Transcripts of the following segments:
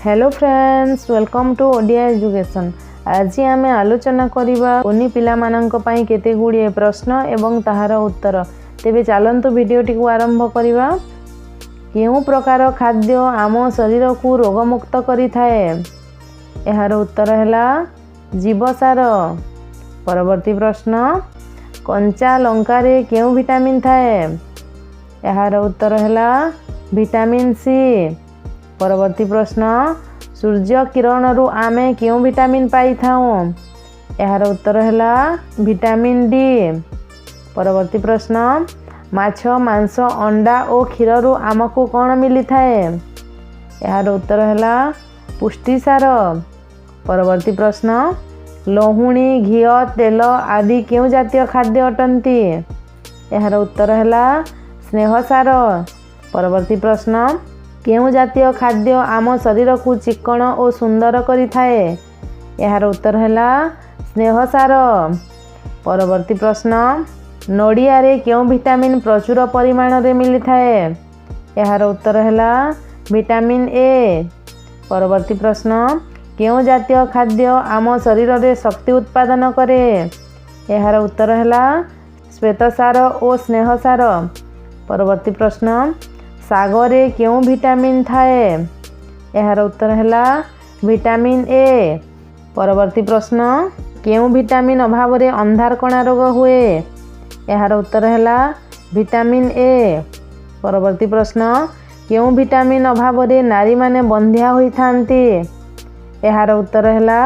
Hello friends, welcome to Odia education. आज आम आलोचना करवा कुनी पिला मानक पई केते गुड़िए प्रश्न एवं ताहार उत्तर। तेबे चलंतु वीडियोटी को आरंभ करवा। केउ प्रकार खाद्य आम शरीर को रोगमुक्त करिथाए? एहार उत्तर हैला जीवसार। परवर्ती प्रश्न, कंचा लंकारे केउ विटामिन थाए? एहार उत्तर हैला विटामिन सी। परवर्ती प्रश्न, सूर्य किरण रु आमे क्यों विटामिन पाई थाऊ? एहार उत्तर हैला विटामिन डी। परवर्ती प्रश्न, माछ मांस अंडा और क्षीर रु आमको कौन मिली थाए? एहार उत्तर हैला पुष्टिसार। परवर्ती प्रश्न, लहुणी घी तेल आदि क्यों जातीय खाद्य अटंती? एहार उत्तर हैला स्नेहसार। परवर्ती प्रश्न, केउ जातीय खाद्य आम शरीर को चिक्कण और सुंदर करिथाए? एहार उत्तर हैला स्नेहसार। परवर्ती प्रश्न, नड़िया रे केउ विटामिन प्रचुर परिमाण रे मिली थाए? एहार उत्तर हैला विटामिन ए। परवर्ती प्रश्न, केउ जातीय खाद्य आम शरीर रे शक्ति उत्पादन करे? एहार उत्तर हैला श्वेतसार और स्नेहसार। परवर्ती प्रश्न, सागरे क्यों विटामिन थाए? एहार उत्तर हैला विटामिन ए। परवर्ती प्रश्न, क्यों विटामिन अभाव रे अंधार कणा रोग हुए? एहार उत्तर हैला विटामिन ए। परवर्ती प्रश्न, क्यों विटामिन अभाव रे नारी माने बंधिया होई थांती? एहार उत्तर हैला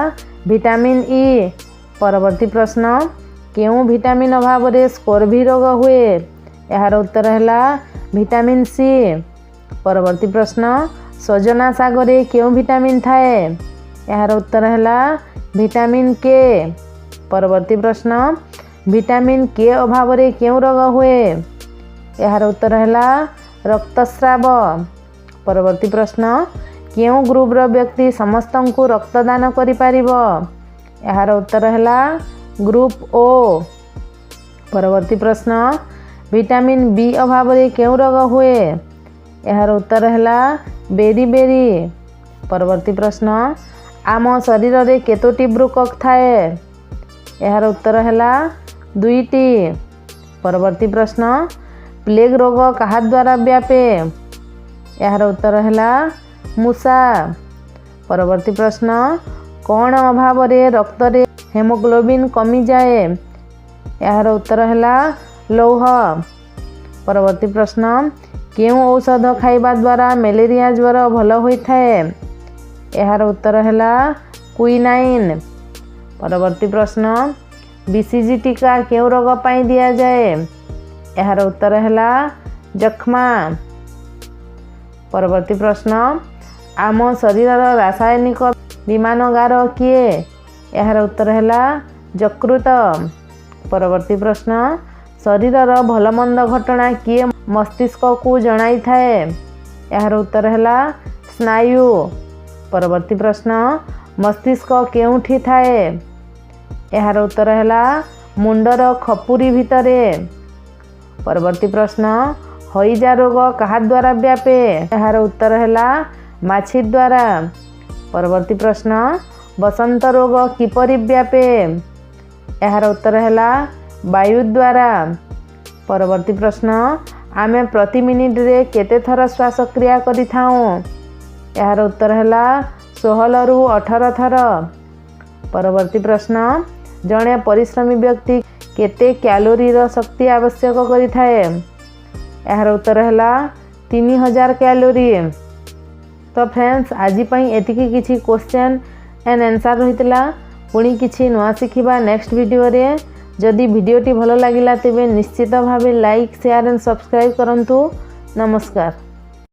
विटामिन ई। परवर्ती प्रश्न, क्यों विटामिन अभाव रे स्कर्वी रोग हुए? एहार उत्तर हैला विटामिन सी। परवर्ती प्रश्न, सजना सागरे क्यों विटामिन थाए? एहार उत्तर हैला विटामिन के। परवर्ती प्रश्न, विटामिन के अभाव रे क्यों रोग हुए? एहार उत्तर हैला रक्तस्राव। परवर्ती प्रश्न, क्यों ग्रुप रो व्यक्ति समस्त को रक्तदान करि पारिबो? एहार उत्तर हैला ग्रुप ओ। परवर्ती प्रश्न, विटामिन बी अभाव रे क्यों रोग हुए? एहार उत्तर हैला बेरी। परवर्ती प्रश्न, आम शरीर रे केतोटी ब्रुकक थाए? एहार उत्तर हैला 2टी। परवर्ती प्रश्न, प्लेग रोग कहा द्वारा व्यापे? एहार उत्तर हैला मूषा। परवर्ती प्रश्न, कौन अभाव रे रक्त रे हेमोग्लोबिन कमी जाए? एहार उत्तर हैला लौह। परवर्ती प्रश्न, केउ औषध खाइबा द्वारा मलेरिया ज्वर भल होइथाए? एहार उत्तर हैला क्विनाइन। परवर्ती प्रश्न, बीसीजी टीका केउ रोग पाई दिया जाए? एहार उत्तर हैला जख्मा। परवर्ती प्रश्न, आम शरीर रासायनिक विमानगार किए? एहार उत्तर हैला यकृत। परवर्ती प्रश्न, शरीर भल मंद घटना किए मस्तिष्क को जणाई थाए? एहार उत्तर हैला स्नायु। परवर्ती प्रश्न, मस्तिष्क केउठी थाए? एहार उत्तर हैला मुंडर खपुरी भितरे। परवर्ती प्रश्न, हईजा रोग कहा द्वारा व्यापे? एहार उत्तर हैला माछी द्वारा। परवर्ती प्रश्न, बसंत रोग किपरि व्यापे? एहार उत्तर हैला वायु द्वारा। परवर्ती प्रश्न, आमे प्रति मिनिट रे केते थर श्वास क्रिया करि थाऊ? एहार उत्तर हैला 16 रु 18 थर। परवर्ती प्रश्न, जणे परिश्रमी व्यक्ति केते कैलोरी रो शक्ति आवश्यक करि थाए? एहार उत्तर हैला 3000 कैलोरी। तो फ्रेंड्स, आज पई एतिकी किछि क्वेश्चन एंड आंसर रहितला। पुणी किछि नुआ शिखिबा नेक्स्ट वीडियो रे। जदि वीडियोटी भल लगिला तेबे निश्चित भावे लाइक शेयर एंड सब्सक्राइब करंतु। नमस्कार।